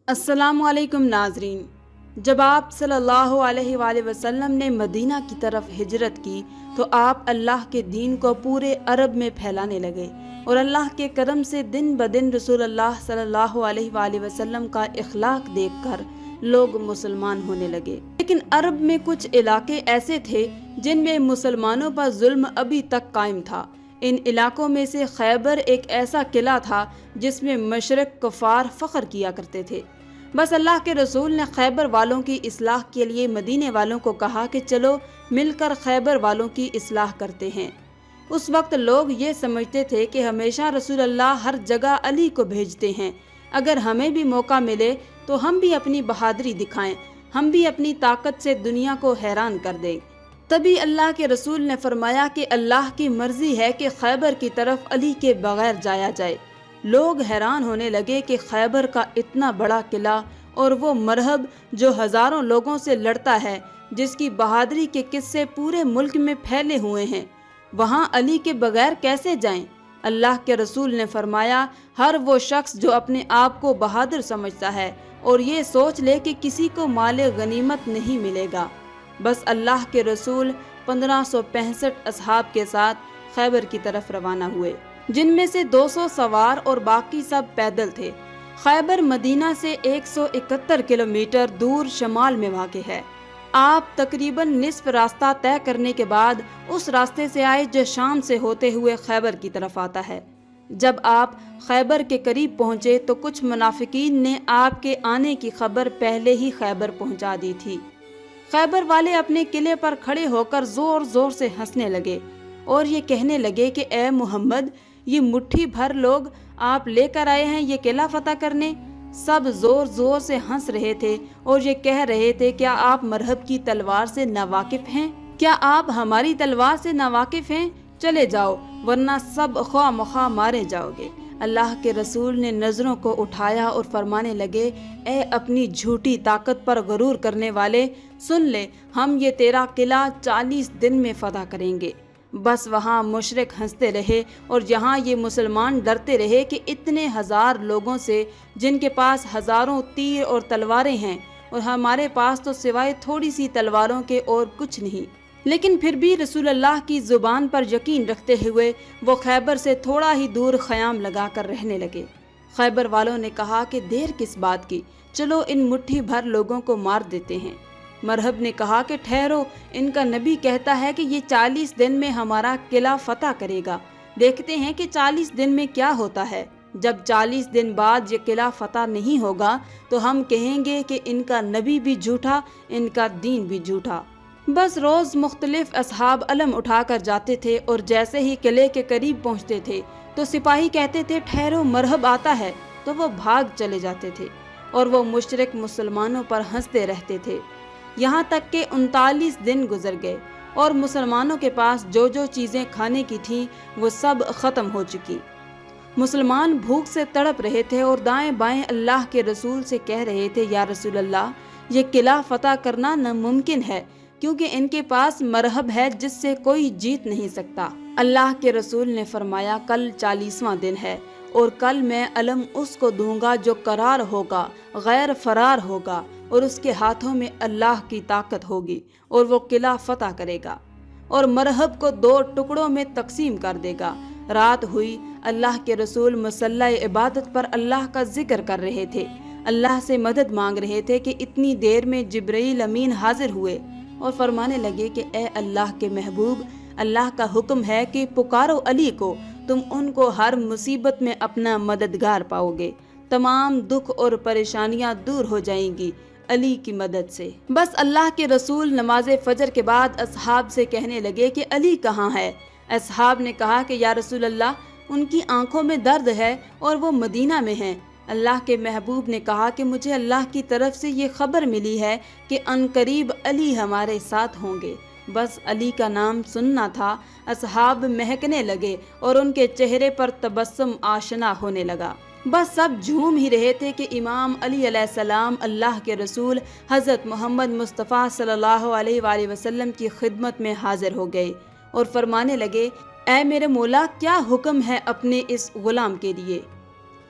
السلام علیکم ناظرین، جب آپ صلی اللہ علیہ وآلہ وسلم نے مدینہ کی طرف ہجرت کی تو آپ اللہ کے دین کو پورے عرب میں پھیلانے لگے، اور اللہ کے کرم سے دن بدن رسول اللہ صلی اللہ علیہ وآلہ وسلم کا اخلاق دیکھ کر لوگ مسلمان ہونے لگے۔ لیکن عرب میں کچھ علاقے ایسے تھے جن میں مسلمانوں پر ظلم ابھی تک قائم تھا۔ ان علاقوں میں سے خیبر ایک ایسا قلعہ تھا جس میں مشرک کفار فخر کیا کرتے تھے۔ بس اللہ کے رسول نے خیبر والوں کی اصلاح کے لیے مدینے والوں کو کہا کہ چلو مل کر خیبر والوں کی اصلاح کرتے ہیں۔ اس وقت لوگ یہ سمجھتے تھے کہ ہمیشہ رسول اللہ ہر جگہ علی کو بھیجتے ہیں، اگر ہمیں بھی موقع ملے تو ہم بھی اپنی بہادری دکھائیں، ہم بھی اپنی طاقت سے دنیا کو حیران کر دیں۔ تبھی اللہ کے رسول نے فرمایا کہ اللہ کی مرضی ہے کہ خیبر کی طرف علی کے بغیر جایا جائے۔ لوگ حیران ہونے لگے کہ خیبر کا اتنا بڑا قلعہ اور وہ مرہب جو ہزاروں لوگوں سے لڑتا ہے، جس کی بہادری کے قصے پورے ملک میں پھیلے ہوئے ہیں، وہاں علی کے بغیر کیسے جائیں؟ اللہ کے رسول نے فرمایا، ہر وہ شخص جو اپنے آپ کو بہادر سمجھتا ہے اور یہ سوچ لے کہ کسی کو مال غنیمت نہیں ملے گا۔ بس اللہ کے رسول 1565 اصحاب کے ساتھ خیبر کی طرف روانہ ہوئے، جن میں سے 200 سوار اور باقی سب پیدل تھے۔ خیبر مدینہ سے 171 کلومیٹر دور شمال میں واقع ہے۔ آپ تقریباً نصف راستہ طے کرنے کے بعد اس راستے سے آئے جو شام سے ہوتے ہوئے خیبر کی طرف آتا ہے۔ جب آپ خیبر کے قریب پہنچے تو کچھ منافقین نے آپ کے آنے کی خبر پہلے ہی خیبر پہنچا دی تھی۔ خیبر والے اپنے قلعے پر کھڑے ہو کر زور زور سے ہنسنے لگے اور یہ کہنے لگے کہ اے محمد، یہ مٹھی بھر لوگ آپ لے کر آئے ہیں یہ قلعہ فتح کرنے؟ سب زور زور سے ہنس رہے تھے اور یہ کہہ رہے تھے، کیا آپ مرہب کی تلوار سے ناواقف ہیں؟ کیا آپ ہماری تلوار سے ناواقف ہیں؟ چلے جاؤ ورنہ سب خواہ مخواہ مارے جاؤ گے۔ اللہ کے رسول نے نظروں کو اٹھایا اور فرمانے لگے، اے اپنی جھوٹی طاقت پر غرور کرنے والے، سن لے، ہم یہ تیرا قلعہ 40 دن میں فتح کریں گے۔ بس وہاں مشرک ہنستے رہے اور یہاں یہ مسلمان ڈرتے رہے کہ اتنے ہزار لوگوں سے جن کے پاس ہزاروں تیر اور تلواریں ہیں، اور ہمارے پاس تو سوائے تھوڑی سی تلواروں کے اور کچھ نہیں۔ لیکن پھر بھی رسول اللہ کی زبان پر یقین رکھتے ہوئے وہ خیبر سے تھوڑا ہی دور خیام لگا کر رہنے لگے۔ خیبر والوں نے کہا کہ دیر کس بات کی، چلو ان مٹھی بھر لوگوں کو مار دیتے ہیں۔ مرہب نے کہا کہ ٹھہرو، ان کا نبی کہتا ہے کہ یہ 40 دن میں ہمارا قلعہ فتح کرے گا، دیکھتے ہیں کہ 40 دن میں کیا ہوتا ہے۔ جب 40 دن بعد یہ قلعہ فتح نہیں ہوگا تو ہم کہیں گے کہ ان کا نبی بھی جھوٹا، ان کا دین بھی جھوٹا۔ بس روز مختلف اصحاب علم اٹھا کر جاتے تھے اور جیسے ہی قلعے کے قریب پہنچتے تھے تو سپاہی کہتے تھے ٹھہرو، مرہب آتا ہے، تو وہ بھاگ چلے جاتے تھے اور وہ مشرک مسلمانوں پر ہنستے رہتے تھے، یہاں تک کہ 39 دن گزر گئے اور مسلمانوں کے پاس جو جو چیزیں کھانے کی تھیں وہ سب ختم ہو چکی۔ مسلمان بھوک سے تڑپ رہے تھے اور دائیں بائیں اللہ کے رسول سے کہہ رہے تھے، یا رسول اللہ، یہ قلعہ فتح کرنا ناممکن ہے کیونکہ ان کے پاس مرہب ہے جس سے کوئی جیت نہیں سکتا۔ اللہ کے رسول نے فرمایا، کل 40واں دن ہے اور کل میں علم اس کو دوں گا جو قرار ہوگا، غیر فرار ہوگا، اور اس کے ہاتھوں میں اللہ کی طاقت ہوگی اور وہ قلعہ فتح کرے گا اور مرہب کو 2 ٹکڑوں میں تقسیم کر دے گا۔ رات ہوئی، اللہ کے رسول مصلی عبادت پر اللہ کا ذکر کر رہے تھے، اللہ سے مدد مانگ رہے تھے کہ اتنی دیر میں جبرائیل امین حاضر ہوئے اور فرمانے لگے کہ اے اللہ کے محبوب، اللہ کا حکم ہے کہ پکارو علی کو، تم ان کو ہر مصیبت میں اپنا مددگار پاؤ گے، تمام دکھ اور پریشانیاں دور ہو جائیں گی علی کی مدد سے۔ بس اللہ کے رسول نماز فجر کے بعد اصحاب سے کہنے لگے کہ علی کہاں ہے؟ اصحاب نے کہا کہ یا رسول اللہ، ان کی آنکھوں میں درد ہے اور وہ مدینہ میں ہیں۔ اللہ کے محبوب نے کہا کہ مجھے اللہ کی طرف سے یہ خبر ملی ہے کہ عنقریب علی ہمارے ساتھ ہوں گے۔ بس علی کا نام سننا تھا، اصحاب مہکنے لگے اور ان کے چہرے پر تبسم آشنا ہونے لگا۔ بس سب جھوم ہی رہے تھے کہ امام علی علیہ السلام اللہ کے رسول حضرت محمد مصطفیٰ صلی اللہ علیہ وآلہ وسلم کی خدمت میں حاضر ہو گئے اور فرمانے لگے، اے میرے مولا، کیا حکم ہے اپنے اس غلام کے لیے؟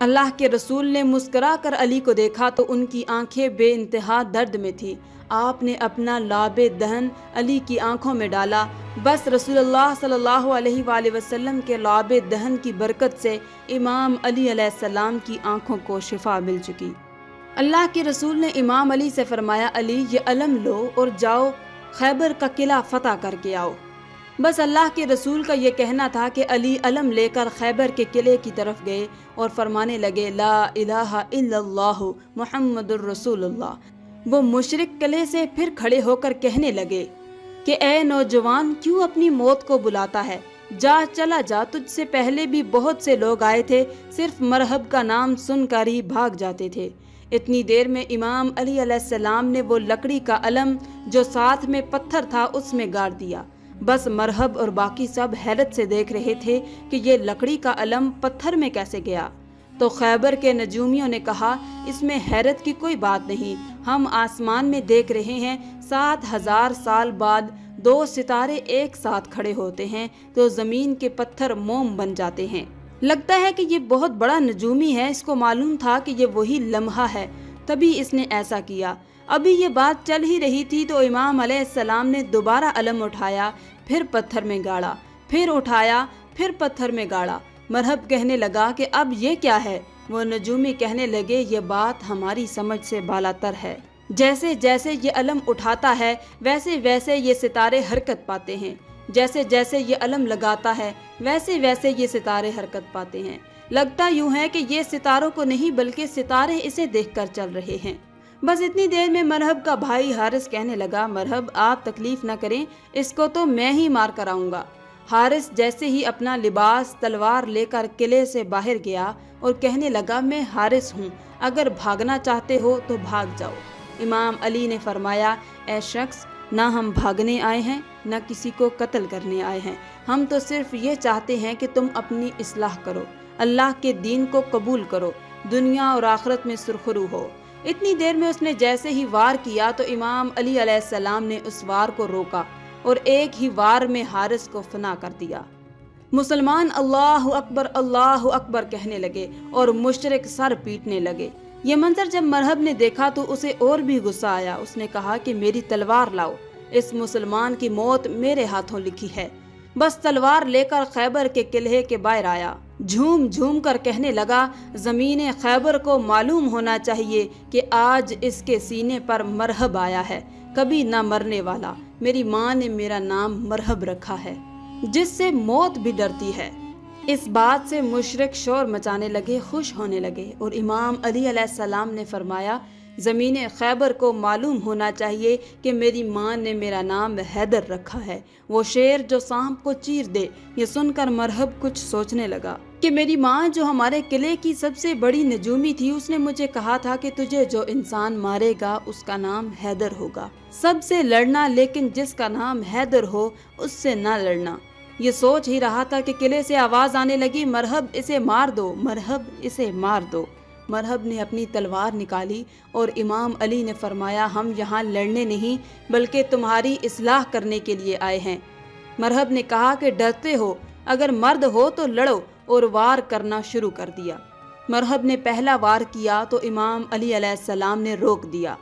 اللہ کے رسول نے مسکرا کر علی کو دیکھا تو ان کی آنکھیں بے انتہا درد میں تھی۔ آپ نے اپنا لعاب دہن علی کی آنکھوں میں ڈالا۔ بس رسول اللہ صلی اللہ علیہ وآلہ وسلم کے لعاب دہن کی برکت سے امام علی علیہ السلام کی آنکھوں کو شفا مل چکی۔ اللہ کے رسول نے امام علی سے فرمایا، علی یہ علم لو اور جاؤ خیبر کا قلعہ فتح کر کے آؤ۔ بس اللہ کے رسول کا یہ کہنا تھا کہ علی علم لے کر خیبر کے قلعے کی طرف گئے اور فرمانے لگے، لا الہ الا اللہ محمد الرسول اللہ۔ وہ مشرک قلعے سے پھر کھڑے ہو کر کہنے لگے کہ اے نوجوان، کیوں اپنی موت کو بلاتا ہے؟ جا چلا جا، تجھ سے پہلے بھی بہت سے لوگ آئے تھے، صرف مرحب کا نام سن کر ہی بھاگ جاتے تھے۔ اتنی دیر میں امام علی علیہ السلام نے وہ لکڑی کا علم جو ساتھ میں پتھر تھا اس میں گاڑ دیا۔ بس مرحب اور باقی سب حیرت سے دیکھ رہے تھے کہ یہ لکڑی کا علم پتھر میں کیسے گیا۔ تو خیبر کے نجومیوں نے کہا، اس میں حیرت کی کوئی بات نہیں، ہم آسمان میں دیکھ رہے ہیں 7000 سال بعد 2 ستارے ایک ساتھ کھڑے ہوتے ہیں تو زمین کے پتھر موم بن جاتے ہیں۔ لگتا ہے کہ یہ بہت بڑا نجومی ہے، اس کو معلوم تھا کہ یہ وہی لمحہ ہے، تبھی اس نے ایسا کیا۔ ابھی یہ بات چل ہی رہی تھی تو امام علیہ السلام نے دوبارہ علم اٹھایا، پھر پتھر میں گاڑا، پھر اٹھایا، پھر پتھر میں گاڑا۔ مرحب کہنے لگا کہ اب یہ کیا ہے؟ وہ نجومی کہنے لگے، یہ بات ہماری سمجھ سے بالاتر ہے۔ جیسے جیسے یہ علم اٹھاتا ہے ویسے ویسے یہ ستارے حرکت پاتے ہیں، جیسے جیسے یہ علم لگاتا ہے ویسے ویسے یہ ستارے حرکت پاتے ہیں۔ لگتا یوں ہے کہ یہ ستاروں کو نہیں بلکہ ستارے اسے دیکھ کر چل رہے ہیں۔ بس اتنی دیر میں مرحب کا بھائی حارث کہنے لگا، مرحب آپ تکلیف نہ کریں، اس کو تو میں ہی مار کر آؤں گا۔ حارث جیسے ہی اپنا لباس تلوار لے کر قلعے سے باہر گیا اور کہنے لگا، میں حارث ہوں، اگر بھاگنا چاہتے ہو تو بھاگ جاؤ۔ امام علی نے فرمایا، اے شخص، نہ ہم بھاگنے آئے ہیں نہ کسی کو قتل کرنے آئے ہیں، ہم تو صرف یہ چاہتے ہیں کہ تم اپنی اصلاح کرو، اللہ کے دین کو قبول کرو، دنیا اور آخرت میں سرخرو ہو۔ اتنی دیر میں اس نے جیسے ہی وار کیا تو امام علی علیہ السلام نے اس وار کو روکا اور ایک ہی وار میں حارث کو فنا کر دیا۔ مسلمان اللہ اکبر کہنے لگے اور مشرک سر پیٹنے لگے۔ یہ منظر جب مرحب نے دیکھا تو اسے اور بھی غصہ آیا۔ اس نے کہا کہ میری تلوار لاؤ، اس مسلمان کی موت میرے ہاتھوں لکھی ہے۔ بس تلوار لے کر خیبر کے قلعے کے باہر آیا، جھوم جھوم کر کہنے لگا، زمین خیبر کو معلوم ہونا چاہیے کہ آج اس کے سینے پر مرحب آیا ہے، کبھی نہ مرنے والا۔ میری ماں نے میرا نام مرحب رکھا ہے، جس سے موت بھی ڈرتی ہے۔ اس بات سے مشرک شور مچانے لگے، خوش ہونے لگے، اور امام علی علیہ السلام نے فرمایا، زمین خیبر کو معلوم ہونا چاہیے کہ میری ماں نے میرا نام حیدر رکھا ہے، وہ شیر جو سانپ کو چیر دے۔ یہ سن کر مرحب کچھ سوچنے لگا کہ میری ماں جو ہمارے قلعے کی سب سے بڑی نجومی تھی، اس نے مجھے کہا تھا کہ تجھے جو انسان مارے گا اس کا نام حیدر ہوگا، سب سے لڑنا، لیکن جس کا نام حیدر ہو اس سے نہ لڑنا۔ یہ سوچ ہی رہا تھا کہ قلعے سے آواز آنے لگی، مرحب اسے مار دو، مرحب اسے مار دو۔ مرحب نے اپنی تلوار نکالی اور امام علی نے فرمایا، ہم یہاں لڑنے نہیں بلکہ تمہاری اصلاح کرنے کے لیے آئے ہیں۔ مرحب نے کہا کہ ڈرتے ہو، اگر مرد ہو تو لڑو، اور وار کرنا شروع کر دیا۔ مرحب نے پہلا وار کیا تو امام علی علیہ السلام نے روک دیا،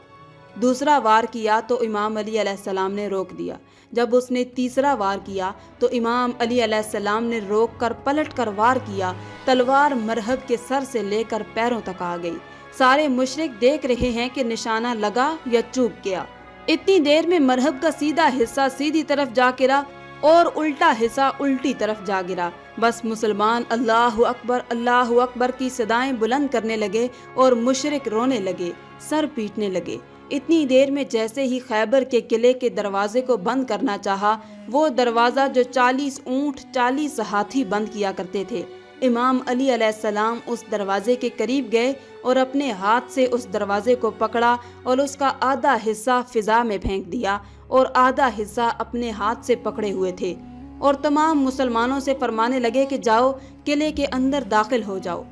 دوسرا وار کیا تو امام علی علیہ السلام نے روک دیا۔ جب اس نے تیسرا وار کیا تو امام علی علیہ السلام نے روک کر پلٹ کر وار کیا۔ تلوار مرحب کے سر سے لے کر پیروں تک آ گئی۔ سارے مشرک دیکھ رہے ہیں کہ نشانہ لگا یا چوک گیا۔ اتنی دیر میں مرحب کا سیدھا حصہ سیدھی طرف جا گرا اور الٹا حصہ الٹی طرف جا گرا۔ بس مسلمان اللہ اکبر کی صدائیں بلند کرنے لگے اور مشرک رونے لگے، سر پیٹنے لگے۔ اتنی دیر میں جیسے ہی خیبر کے قلعے کے دروازے کو بند کرنا چاہا، وہ دروازہ جو 40 اونٹ 40 ہاتھی بند کیا کرتے تھے، امام علی علیہ السلام اس دروازے کے قریب گئے اور اپنے ہاتھ سے اس دروازے کو پکڑا اور اس کا آدھا حصہ فضا میں پھینک دیا اور آدھا حصہ اپنے ہاتھ سے پکڑے ہوئے تھے، اور تمام مسلمانوں سے فرمانے لگے کہ جاؤ قلعے کے اندر داخل ہو جاؤ۔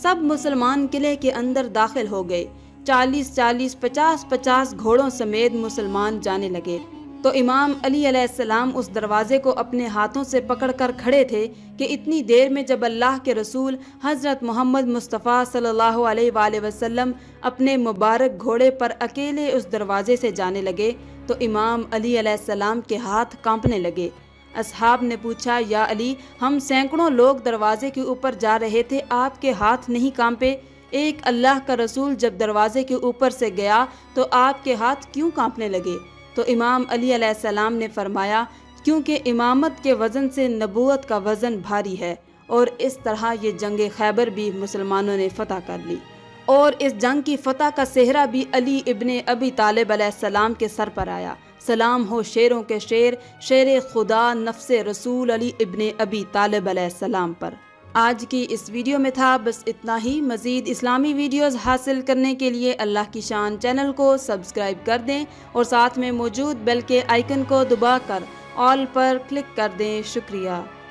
سب مسلمان قلعے کے اندر داخل ہو گئے۔ 40 50 گھوڑوں سمیت مسلمان جانے لگے۔ تو امام علی علیہ السلام اس دروازے کو اپنے ہاتھوں سے پکڑ کر کھڑے تھے کہ اتنی دیر میں جب اللہ کے رسول حضرت محمد مصطفیٰ صلی اللہ علیہ وآلہ وسلم اپنے مبارک گھوڑے پر اکیلے اس دروازے سے جانے لگے تو امام علی علیہ السلام کے ہاتھ کانپنے لگے۔ اصحاب نے پوچھا، یا علی، ہم سینکڑوں لوگ دروازے کے اوپر جا رہے تھے، آپ کے ہاتھ نہیں کانپے؟ ایک اللہ کا رسول جب دروازے کے اوپر سے گیا تو آپ کے ہاتھ کیوں کانپنے لگے؟ تو امام علی علیہ السلام نے فرمایا، کیونکہ امامت کے وزن سے نبوت کا وزن بھاری ہے، اور اس طرح یہ جنگ خیبر بھی مسلمانوں نے فتح کر لی، اور اس جنگ کی فتح کا صحرا بھی علی ابن ابی طالب علیہ السلام کے سر پر آیا۔ سلام ہو شیروں کے شیر، شیر خدا نفس رسول علی ابن ابی طالب علیہ السلام پر۔ آج کی اس ویڈیو میں تھا بس اتنا ہی۔ مزید اسلامی ویڈیوز حاصل کرنے کے لیے اللہ کی شان چینل کو سبسکرائب کر دیں اور ساتھ میں موجود بیل کے آئیکن کو دبا کر آل پر کلک کر دیں۔ شکریہ۔